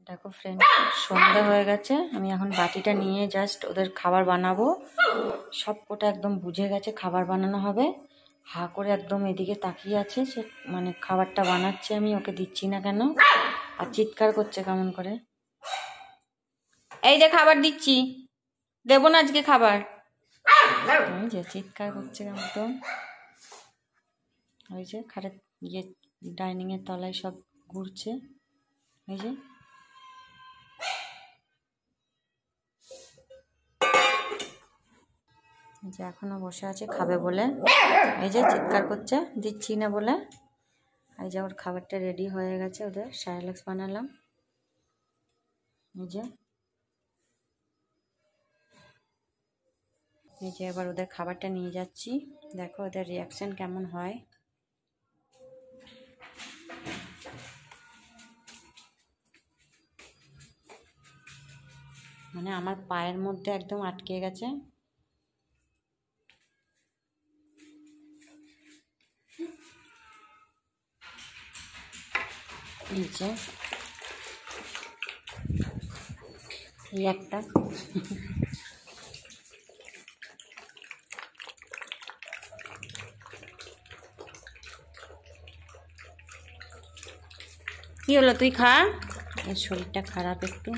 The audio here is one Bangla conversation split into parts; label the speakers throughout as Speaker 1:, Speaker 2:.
Speaker 1: দেখো ফ্রেন্ড, সন্ধ্যা হয়ে গেছে। আমি এখন বাটিটা নিয়ে জাস্ট ওদের খাবার বানাবো। সব কোটা একদম বুঝে গেছে খাবার বানানো হবে। হা করে একদম এদিকে তাকিয়ে আছে, সে মানে খাবারটা বানাচ্ছে, আমি ওকে দিচ্ছি না কেন, আর চিৎকার করছে কেমন করে। এই যে খাবার দিচ্ছি, দেবো না আজকে খাবার। ওই যে চিৎকার করছে একদম। ওই যে খাটের ইয়ে ডাইনিং এর তলায় সব ঘুরছে। এই যে এখনো বসে আছে খাবে বলে, এই যে চিৎকার করছে দিচ্ছি না বলে। এই যে ওর খাবারটা রেডি হয়ে গেছে, ওদের স্যারেলেক্স বানালাম। এই যে এবার ওদের খাবারটা নিয়ে যাচ্ছি, দেখো ওদের রিয়াকশন কেমন হয়। মানে আমার পায়ের মধ্যে একদম আটকে গেছে। এই যে এই একটা কি হলো, তুই খা। এর শরীরটা খারাপ একটু।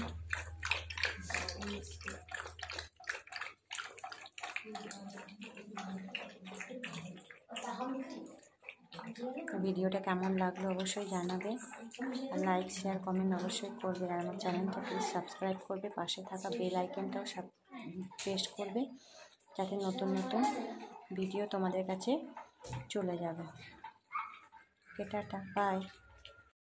Speaker 1: ভিডিওটা কেমন লাগলো অবশ্যই জানাবে, আর লাইক শেয়ার কমেন্ট অবশ্যই করবে, আর আমার চ্যানেলটা প্লিজ সাবস্ক্রাইব করবে, পাশে থাকা বেল আইকনটাও প্রেস করবে, যাতে নতুন নতুন ভিডিও তোমাদের কাছে চলে যাবে। Tata, by.